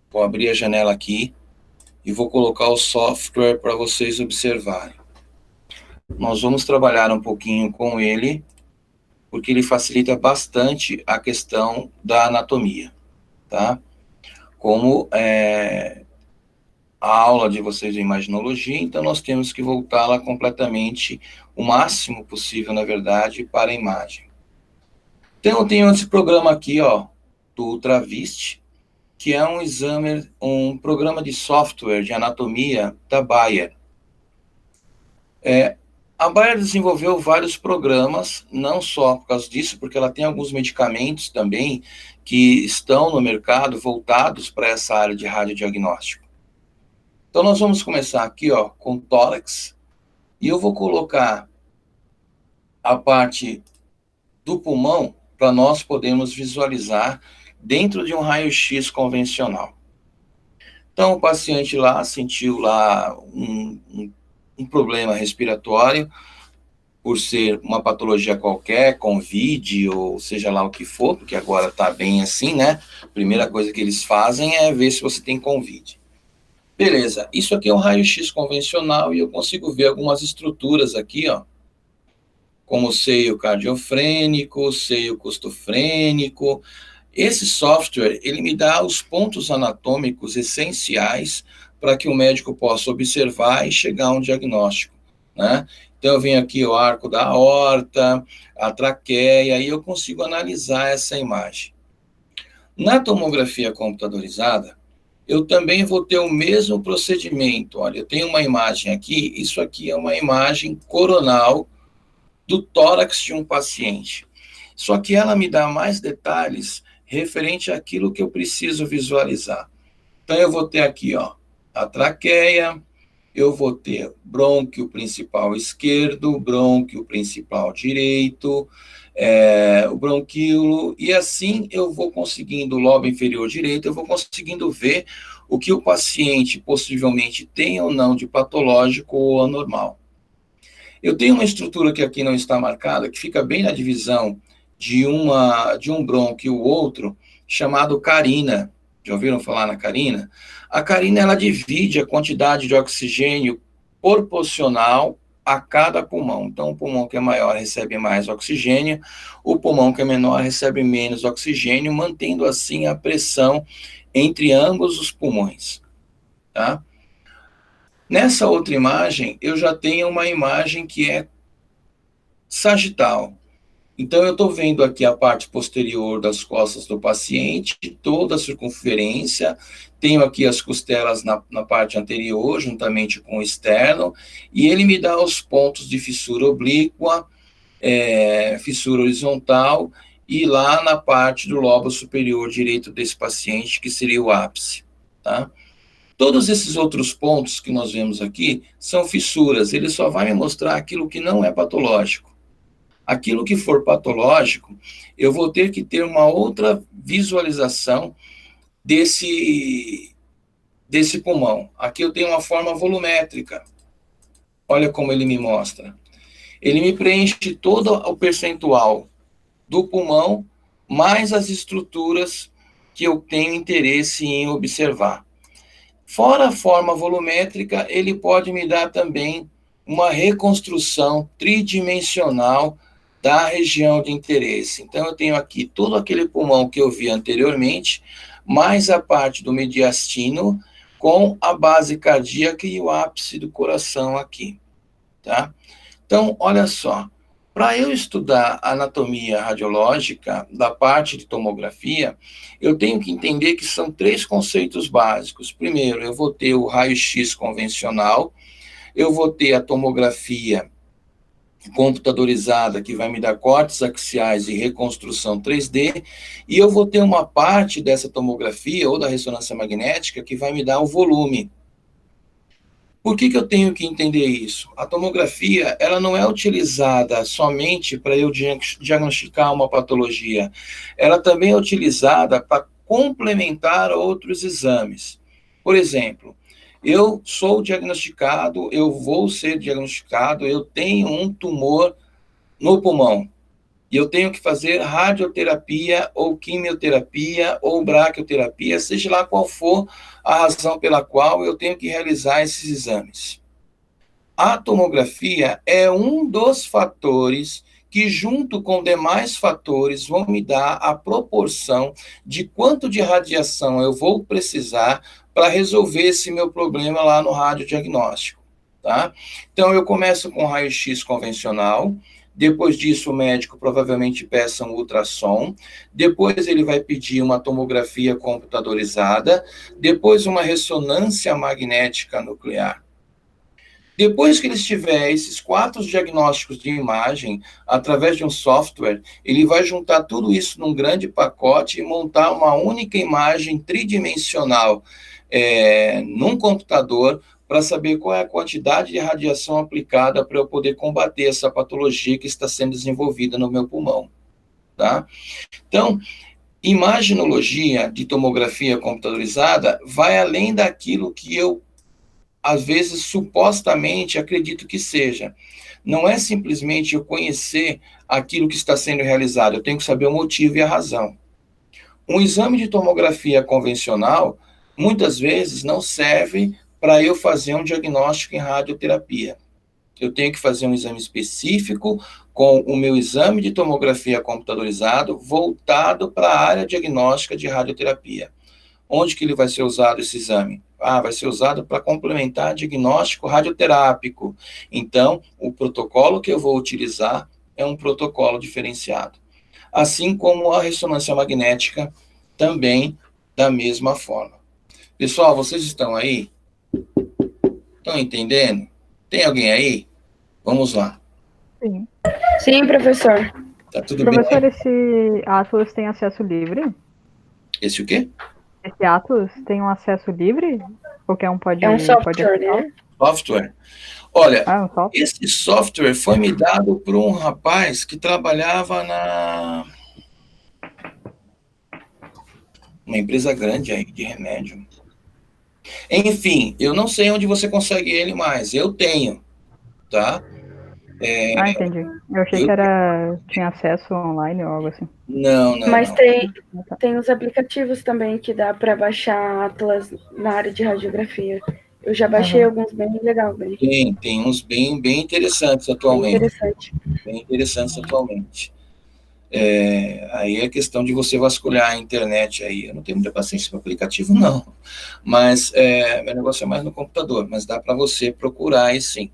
Vou abrir a janela aqui e vou colocar o software para vocês observarem. Nós vamos trabalhar um pouquinho com ele, porque ele facilita bastante a questão da anatomia, tá? Como a aula de vocês de imaginologia, então nós temos que voltá-la completamente, o máximo possível, na verdade, para a imagem. Então, eu tenho esse programa aqui, ó, do UltraVist, que é um exame, um programa de software de anatomia da Bayer. A Bayer desenvolveu vários programas, não só por causa disso, porque ela tem alguns medicamentos também que estão no mercado voltados para essa área de radiodiagnóstico. Então, nós vamos começar aqui, ó, com tórax, e eu vou colocar a parte do pulmão para nós podermos visualizar dentro de um raio-x convencional. Então, o paciente lá sentiu lá um problema respiratório, por ser uma patologia qualquer, Covid, ou seja lá o que for, porque agora está bem assim, né? A primeira coisa que eles fazem é ver se você tem Covid. Beleza, isso aqui é um raio-x convencional e eu consigo ver algumas estruturas aqui, ó, como seio cardiofrênico, seio costofrênico. Esse software, ele me dá os pontos anatômicos essenciais para que o médico possa observar e chegar a um diagnóstico, né? Então, eu venho aqui o arco da aorta, a traqueia, e eu consigo analisar essa imagem. Na tomografia computadorizada, eu também vou ter o mesmo procedimento. Olha, eu tenho uma imagem aqui, isso aqui é uma imagem coronal do tórax de um paciente. Só que ela me dá mais detalhes referente àquilo que eu preciso visualizar. Então, eu vou ter aqui, ó, a traqueia, eu vou ter brônquio principal esquerdo, brônquio principal direito, o bronquíolo, e assim eu vou conseguindo, o lobo inferior direito, eu vou conseguindo ver o que o paciente possivelmente tem ou não de patológico ou anormal. Eu tenho uma estrutura que aqui não está marcada, que fica bem na divisão de um brônquio e o outro, chamado carina. Já ouviram falar na carina? A carina, ela divide a quantidade de oxigênio proporcional a cada pulmão. Então, o pulmão que é maior recebe mais oxigênio, o pulmão que é menor recebe menos oxigênio, mantendo assim a pressão entre ambos os pulmões, tá? Nessa outra imagem, eu já tenho uma imagem que é sagital. Então, eu estou vendo aqui a parte posterior das costas do paciente, toda a circunferência, tenho aqui as costelas na parte anterior, juntamente com o externo, e ele me dá os pontos de fissura oblíqua, fissura horizontal, e lá na parte do lobo superior direito desse paciente, que seria o ápice, tá? Todos esses outros pontos que nós vemos aqui são fissuras, ele só vai me mostrar aquilo que não é patológico. Aquilo que for patológico, eu vou ter que ter uma outra visualização desse pulmão. Aqui eu tenho uma forma volumétrica. Olha como ele me mostra. Ele me preenche todo o percentual do pulmão, mais as estruturas que eu tenho interesse em observar. Fora a forma volumétrica, ele pode me dar também uma reconstrução tridimensional da região de interesse. Então, eu tenho aqui todo aquele pulmão que eu vi anteriormente, mais a parte do mediastino, com a base cardíaca e o ápice do coração aqui, tá? Então, olha só, para eu estudar a anatomia radiológica da parte de tomografia, eu tenho que entender que são 3 conceitos básicos. Primeiro, eu vou ter o raio-x convencional, eu vou ter a tomografia computadorizada, que vai me dar cortes axiais e reconstrução 3D, e eu vou ter uma parte dessa tomografia ou da ressonância magnética que vai me dar o volume. Por que eu tenho que entender isso? A tomografia, ela não é utilizada somente para eu diagnosticar uma patologia, ela também é utilizada para complementar outros exames. Por exemplo, eu sou diagnosticado, eu vou ser diagnosticado, eu tenho um tumor no pulmão, e eu tenho que fazer radioterapia, ou quimioterapia, ou braquioterapia, seja lá qual for a razão pela qual eu tenho que realizar esses exames. A tomografia é um dos fatores que, junto com demais fatores, vão me dar a proporção de quanto de radiação eu vou precisar para resolver esse meu problema lá no radiodiagnóstico, tá? Então, eu começo com raio-x convencional, depois disso o médico provavelmente peça um ultrassom, depois ele vai pedir uma tomografia computadorizada, depois uma ressonância magnética nuclear. Depois que ele tiver esses 4 diagnósticos de imagem, através de um software, ele vai juntar tudo isso num grande pacote e montar uma única imagem tridimensional num computador para saber qual é a quantidade de radiação aplicada para eu poder combater essa patologia que está sendo desenvolvida no meu pulmão, tá? Então, imaginologia de tomografia computadorizada vai além daquilo que eu às vezes, supostamente, acredito que seja. Não é simplesmente eu conhecer aquilo que está sendo realizado, eu tenho que saber o motivo e a razão. Um exame de tomografia convencional, muitas vezes, não serve para eu fazer um diagnóstico em radioterapia. Eu tenho que fazer um exame específico com o meu exame de tomografia computadorizado voltado para a área diagnóstica de radioterapia. Onde que ele vai ser usado esse exame? Vai ser usado para complementar diagnóstico radioterápico. Então, o protocolo que eu vou utilizar é um protocolo diferenciado. Assim como a ressonância magnética, também da mesma forma. Pessoal, vocês estão aí? Estão entendendo? Tem alguém aí? Vamos lá. Sim. Sim, professor. Tá tudo Professor, bem? esse Atlas tem acesso livre? Esse o quê? Esse Atlas tem um acesso livre? Qualquer um pode... É um software, pode né? Software. Olha, um software? esse software foi me dado por um rapaz que trabalhava uma empresa grande aí de remédio. Enfim, eu não sei onde você consegue ele mais. Eu tenho, tá? Entendi. Eu achei que tinha acesso online ou algo assim. Não. Mas tem os aplicativos também que dá para baixar Atlas na área de radiografia. Eu já baixei alguns bem legal, bem. Tem uns bem interessantes atualmente. Bem interessantes atualmente. Aí é questão de você vasculhar a internet aí. Eu não tenho muita paciência para aplicativo, não. Mas meu negócio é mais no computador. Mas dá para você procurar aí sim.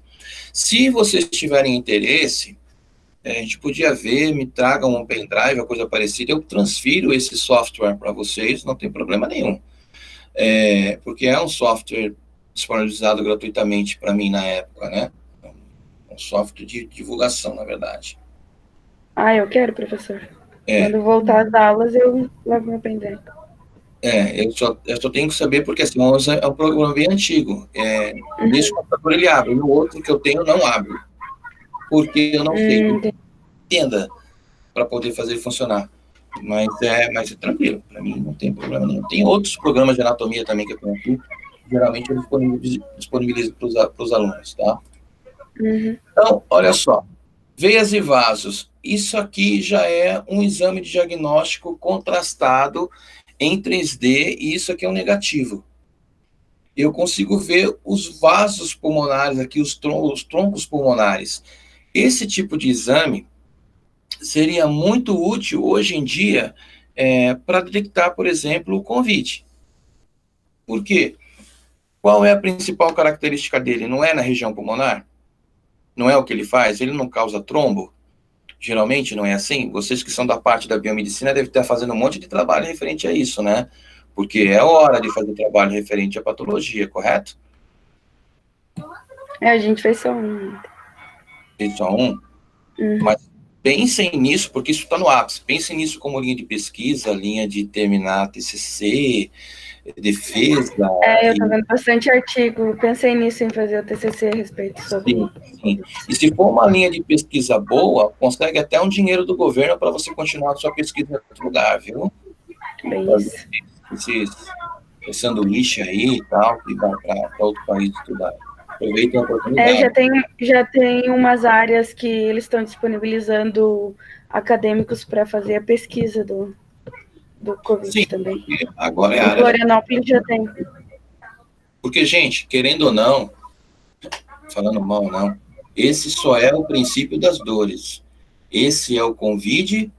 Se vocês tiverem interesse, a gente podia ver, me tragam um pendrive ou coisa parecida, eu transfiro esse software para vocês, não tem problema nenhum. Porque é um software disponibilizado gratuitamente para mim na época, né? Um software de divulgação, na verdade. Eu quero, professor. Quando voltar às aulas, eu levo meu pendrive. Eu só tenho que saber, porque assim, é um programa bem antigo. Nesse computador ele abre, no outro que eu tenho não abre, porque eu não sei, entenda, para poder fazer ele funcionar. Mas é tranquilo, para mim não tem problema nenhum. Tem outros programas de anatomia também que eu tenho aqui, geralmente eu disponibilizo para os alunos, tá? Então, olha só, veias e vasos. Isso aqui já é um exame de diagnóstico contrastado em 3D, e isso aqui é um negativo. Eu consigo ver os vasos pulmonares aqui, os troncos pulmonares. Esse tipo de exame seria muito útil hoje em dia para detectar, por exemplo, o COVID. Por quê? Qual é a principal característica dele? Não é na região pulmonar? Não é o que ele faz? Ele não causa trombo? Geralmente não é assim? Vocês que são da parte da biomedicina devem estar fazendo um monte de trabalho referente a isso, né? Porque é hora de fazer trabalho referente à patologia, correto? A gente fez só um. Fez só um? Mas pensem nisso, porque isso está no ápice. Pensem nisso como linha de pesquisa, linha de terminar TCC, defesa. Eu estou vendo bastante artigo. Pensei nisso, em fazer o TCC a respeito sobre. Sim. E se for uma linha de pesquisa boa, consegue até um dinheiro do governo para você continuar a sua pesquisa em outro lugar, viu? Bem isso. Esse sanduíche aí e tal, que vai para outro país estudar. Aproveitem a oportunidade. Já tem umas áreas que eles estão disponibilizando acadêmicos para fazer a pesquisa do Covid. Sim, também. Agora é a área. Em Florianópolis já tem. Porque, gente, querendo ou não, falando mal não, esse só é o princípio das dores. Esse é o Covid-19.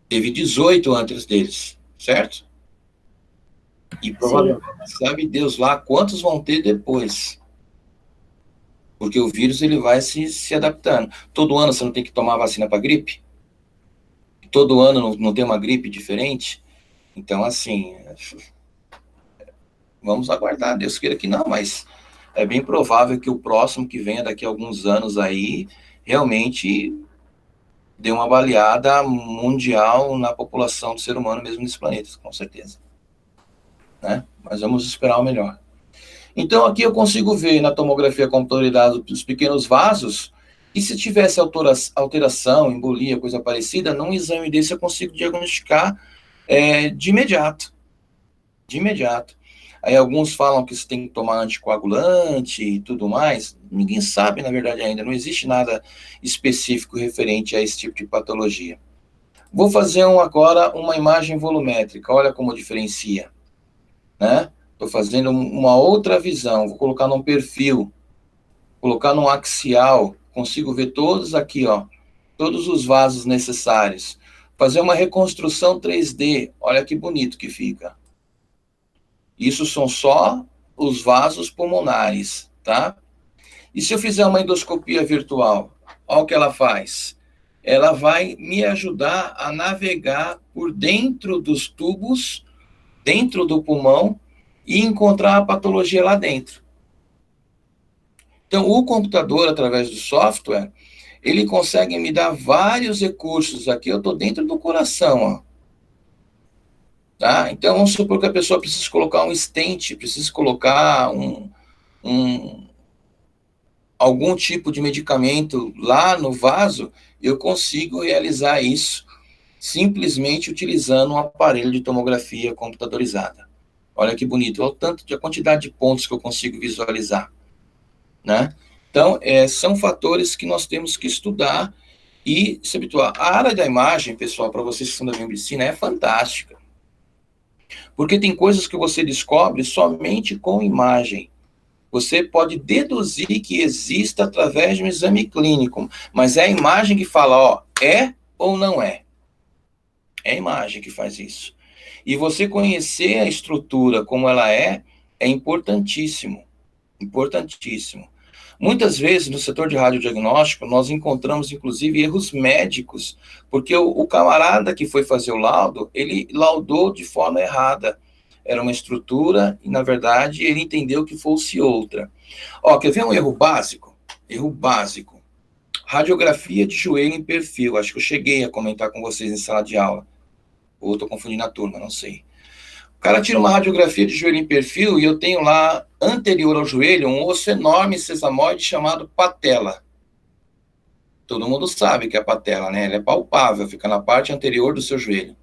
Teve 18 antes deles, certo? E provavelmente, sabe Deus lá quantos vão ter depois. Porque o vírus ele vai se adaptando. Todo ano você não tem que tomar vacina para gripe? Todo ano não tem uma gripe diferente? Então, assim, vamos aguardar. Deus queira que não, mas é bem provável que o próximo que venha daqui a alguns anos aí realmente dê uma baleada mundial na população do ser humano mesmo nesse planeta, com certeza. Né? Mas vamos esperar o melhor. Então, aqui eu consigo ver na tomografia computadorizada os pequenos vasos, e se tivesse alteração, embolia, coisa parecida, num exame desse eu consigo diagnosticar de imediato. De imediato. Aí alguns falam que você tem que tomar anticoagulante e tudo mais. Ninguém sabe, na verdade, ainda. Não existe nada específico referente a esse tipo de patologia. Vou fazer agora uma imagem volumétrica. Olha como diferencia. Né? Estou fazendo uma outra visão. Vou colocar num perfil. Colocar num axial. Consigo ver todos aqui, ó. Todos os vasos necessários. Fazer uma reconstrução 3D. Olha que bonito que fica. Isso são só os vasos pulmonares, tá? E se eu fizer uma endoscopia virtual, olha o que ela faz. Ela vai me ajudar a navegar por dentro dos tubos, dentro do pulmão, e encontrar a patologia lá dentro. Então, o computador, através do software, ele consegue me dar vários recursos. Aqui eu estou dentro do coração, ó. Tá? Então, vamos supor que a pessoa precisa colocar um stent, precisa colocar algum tipo de medicamento lá no vaso, eu consigo realizar isso simplesmente utilizando um aparelho de tomografia computadorizada. Olha que bonito, olha o tanto de a quantidade de pontos que eu consigo visualizar. Né? Então, são fatores que nós temos que estudar e se habituar. A área da imagem, pessoal, para vocês que são da biomedicina, é fantástica. Porque tem coisas que você descobre somente com imagem. Você pode deduzir que exista através de um exame clínico, mas é a imagem que fala, ó, é ou não é. É a imagem que faz isso. E você conhecer a estrutura como ela é importantíssimo. Importantíssimo. Muitas vezes, no setor de radiodiagnóstico, nós encontramos, inclusive, erros médicos, porque o camarada que foi fazer o laudo, ele laudou de forma errada. Era uma estrutura e, na verdade, ele entendeu que fosse outra. Ó, quer ver um erro básico? Erro básico. Radiografia de joelho em perfil. Acho que eu cheguei a comentar com vocês em sala de aula. Ou estou confundindo a turma, não sei. O cara tira uma radiografia de joelho em perfil e eu tenho lá, anterior ao joelho, um osso enorme sesamoide chamado patela. Todo mundo sabe que é a patela, né? Ela é palpável, fica na parte anterior do seu joelho.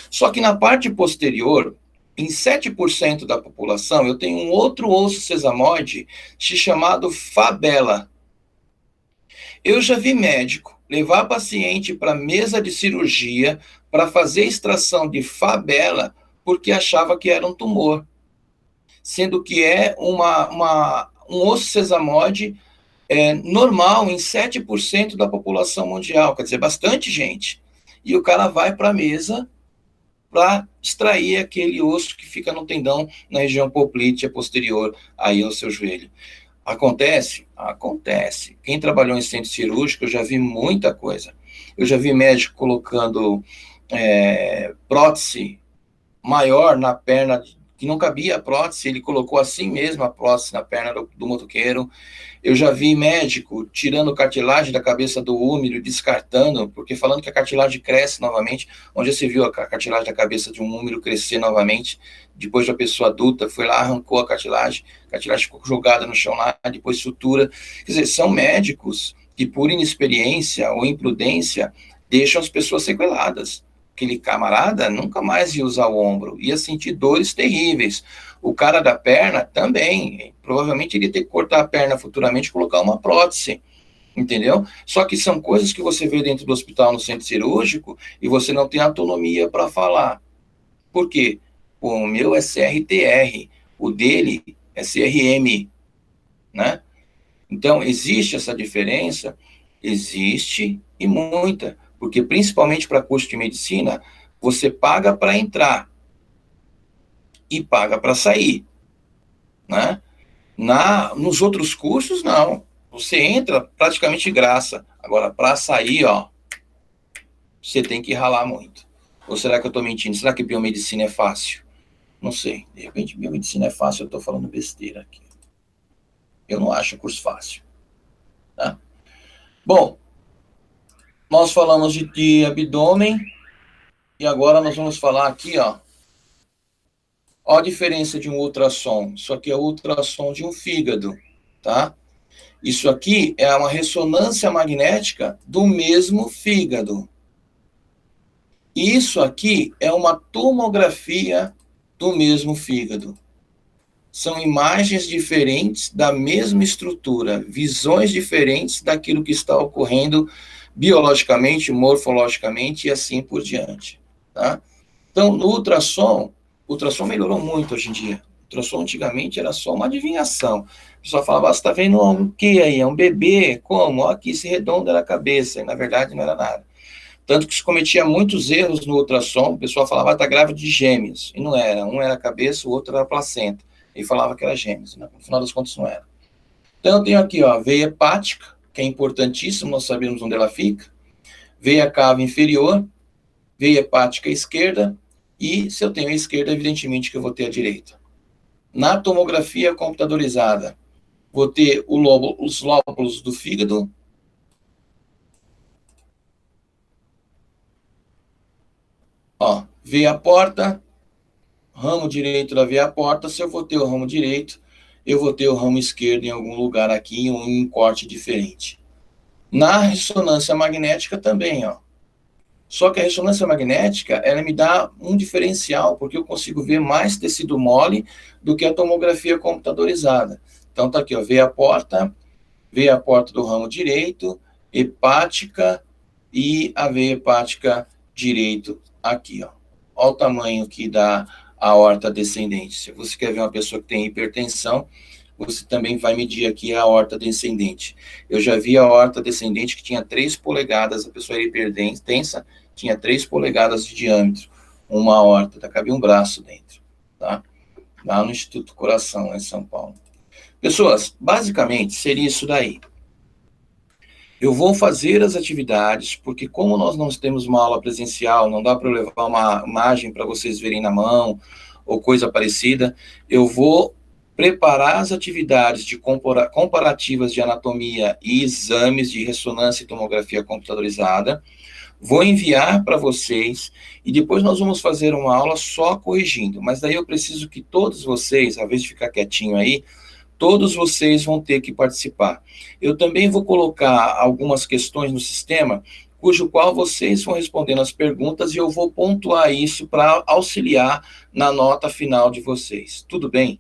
Só que na parte posterior, em 7% da população, eu tenho um outro osso sesamoide chamado fabela. Eu já vi médico levar paciente para mesa de cirurgia para fazer extração de fabela porque achava que era um tumor, sendo que é um osso sesamoide normal em 7% da população mundial, quer dizer, bastante gente. E o cara vai para a mesa para extrair aquele osso que fica no tendão, na região poplítea posterior aí ao seu joelho. Acontece? Acontece. Quem trabalhou em centro cirúrgico, eu já vi muita coisa. Eu já vi médico colocando prótese maior na perna, que não cabia a prótese, ele colocou assim mesmo a prótese na perna do motoqueiro. Eu já vi médico tirando cartilagem da cabeça do húmero, descartando, porque falando que a cartilagem cresce novamente. Onde você viu a cartilagem da cabeça de um húmero crescer novamente, depois de uma pessoa adulta, foi lá, arrancou a cartilagem ficou jogada no chão lá, depois sutura. Quer dizer, são médicos que por inexperiência ou imprudência deixam as pessoas sequeladas. Aquele camarada nunca mais ia usar o ombro, ia sentir dores terríveis. O cara da perna também, provavelmente ele ia ter que cortar a perna futuramente e colocar uma prótese, entendeu? Só que são coisas que você vê dentro do hospital, no centro cirúrgico, e você não tem autonomia para falar. Por quê? O meu é CRTR, o dele é CRM, né? Então, existe essa diferença? Existe, e muita. Porque, principalmente para curso de medicina, você paga para entrar e paga para sair, né? Nos outros cursos, não. Você entra praticamente de graça. Agora, para sair, ó, você tem que ralar muito. Ou será que eu estou mentindo? Será que biomedicina é fácil? Não sei. De repente, biomedicina é fácil, eu estou falando besteira aqui. Eu não acho o curso fácil. Tá? Bom, nós falamos de abdômen e agora nós vamos falar aqui, ó. Olha a diferença de um ultrassom. Isso aqui é o ultrassom de um fígado, tá? Isso aqui é uma ressonância magnética do mesmo fígado. Isso aqui é uma tomografia do mesmo fígado. São imagens diferentes da mesma estrutura, visões diferentes daquilo que está ocorrendo biologicamente, morfologicamente e assim por diante, tá? Então, no ultrassom, o ultrassom melhorou muito hoje em dia. O ultrassom antigamente era só uma adivinhação. O pessoal falava, você está vendo o que aí? É um bebê? Como? Ó, aqui esse redondo era a cabeça. E, na verdade, não era nada. Tanto que se cometia muitos erros no ultrassom, o pessoal falava, está grávida de gêmeos. E não era. Um era a cabeça, o outro era a placenta. E falava que era gêmeos. No final das contas, não era. Então, eu tenho aqui, ó, veia hepática, que é importantíssimo, nós sabemos onde ela fica. Veia cava inferior, veia hepática esquerda, e se eu tenho a esquerda, evidentemente que eu vou ter a direita. Na tomografia computadorizada, vou ter os lóbulos do fígado, ó, veia porta, ramo direito da veia porta. Se eu vou ter o ramo direito, eu vou ter o ramo esquerdo em algum lugar aqui, em um corte diferente. Na ressonância magnética também, ó. Só que a ressonância magnética, ela me dá um diferencial, porque eu consigo ver mais tecido mole do que a tomografia computadorizada. Então tá aqui, ó, veia porta do ramo direito, hepática e a veia hepática direito aqui, ó. Olha o tamanho que dá a aorta descendente. Se você quer ver uma pessoa que tem hipertensão, você também vai medir aqui a aorta descendente. Eu já vi a aorta descendente que tinha 3 polegadas, a pessoa era hipertensa, tinha 3 polegadas de diâmetro, uma aorta, cabia um braço dentro, tá? Lá no Instituto Coração, lá em São Paulo. Pessoas, basicamente seria isso daí. Eu vou fazer as atividades, porque como nós não temos uma aula presencial, não dá para eu levar uma imagem para vocês verem na mão, ou coisa parecida, eu vou preparar as atividades de comparativas de anatomia e exames de ressonância e tomografia computadorizada, Vou enviar para vocês e depois nós vamos fazer uma aula só corrigindo. Mas daí eu preciso que todos vocês, ao invés de ficar quietinho aí, todos vocês vão ter que participar. Eu também vou colocar algumas questões no sistema, cujo qual vocês vão respondendo as perguntas e eu vou pontuar isso para auxiliar na nota final de vocês. Tudo bem?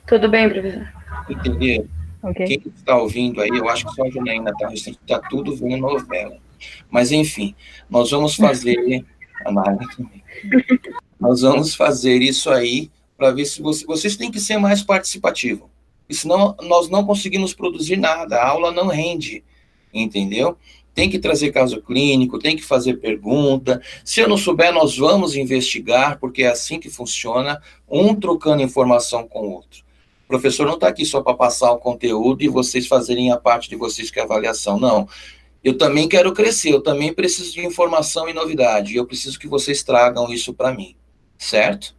Tudo bem, professor. Entenderam? Ok. Quem está ouvindo aí, eu acho que só a Janaína está tudo vendo novela. Mas, enfim, nós vamos fazer... A Naila também. Nós vamos fazer isso aí para ver se vocês têm que ser mais participativos. Senão nós não conseguimos produzir nada, a aula não rende, entendeu? Tem que trazer caso clínico, tem que fazer pergunta. Se eu não souber, nós vamos investigar, porque é assim que funciona, um trocando informação com o outro. O professor não está aqui só para passar o conteúdo e vocês fazerem a parte de vocês que é avaliação, não. Eu também quero crescer, eu também preciso de informação e novidade, e eu preciso que vocês tragam isso para mim, certo?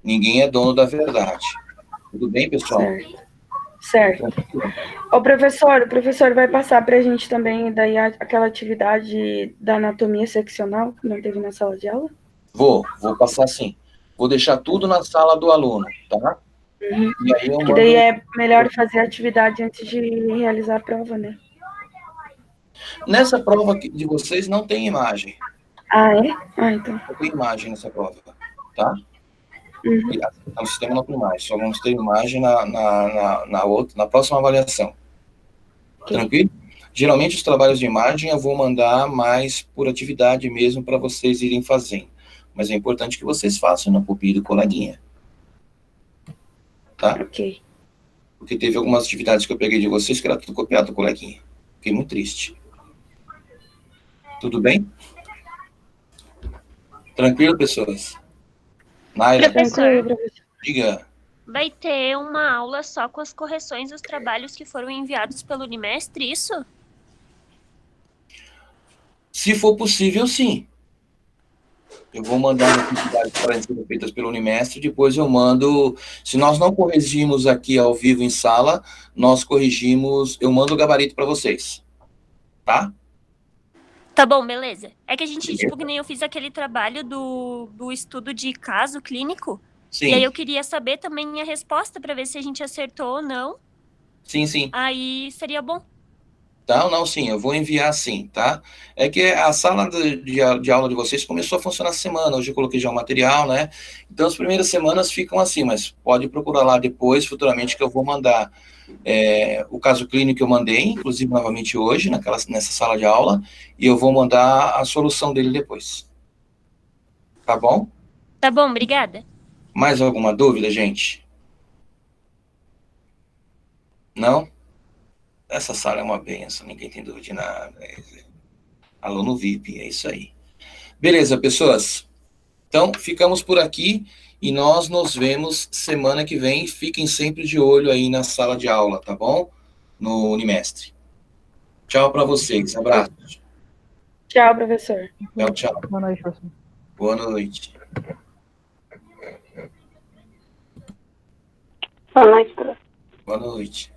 Ninguém é dono da verdade. Tudo bem, pessoal? Certo. O professor vai passar para a gente também daí aquela atividade da anatomia seccional que não teve na sala de aula? Vou passar sim. Vou deixar tudo na sala do aluno, tá? Uhum. E aí eu que daí é melhor fazer a atividade antes de realizar a prova, né? Nessa prova de vocês não tem imagem. Ah, é? Ah, então. Não tem imagem nessa prova, tá? Uhum. O sistema não tem imagem, só vamos ter imagem na próxima avaliação. Okay. Tranquilo? Geralmente os trabalhos de imagem eu vou mandar mais por atividade mesmo para vocês irem fazendo. Mas é importante que vocês façam na copia do coleguinha. Tá? Ok. Porque teve algumas atividades que eu peguei de vocês que era tudo copiado do coleguinha. Fiquei muito triste. Tudo bem? Tranquilo, pessoas? Naila, professor, diga. Vai ter uma aula só com as correções dos trabalhos que foram enviados pelo Unimestre, isso? Se for possível, sim. Eu vou mandar as atividades para serem feitas pelo Unimestre, depois eu mando... Se nós não corrigimos aqui ao vivo em sala, nós corrigimos... Eu mando o gabarito para vocês. Tá? Tá bom, beleza. É que a gente, tipo, que nem eu fiz aquele trabalho do estudo de caso clínico. Sim. E aí eu queria saber também a resposta para ver se a gente acertou ou não. Sim, sim. Aí seria bom. Não, sim, eu vou enviar sim, tá? É que a sala de aula de vocês começou a funcionar essa semana, hoje eu coloquei já o material, né? Então as primeiras semanas ficam assim, mas pode procurar lá depois, futuramente, que eu vou mandar o caso clínico que eu mandei, inclusive novamente hoje, nessa sala de aula, e eu vou mandar a solução dele depois. Tá bom? Tá bom, obrigada. Mais alguma dúvida, gente? Não? Essa sala é uma benção, ninguém tem dúvida de nada. Aluno VIP, é isso aí. Beleza, pessoas? Então, ficamos por aqui e nós nos vemos semana que vem. Fiquem sempre de olho aí na sala de aula, tá bom? No Unimestre. Tchau para vocês, abraços. Tchau, professor. Tchau. Boa noite, professor. Boa noite. Boa noite, professor. Boa noite.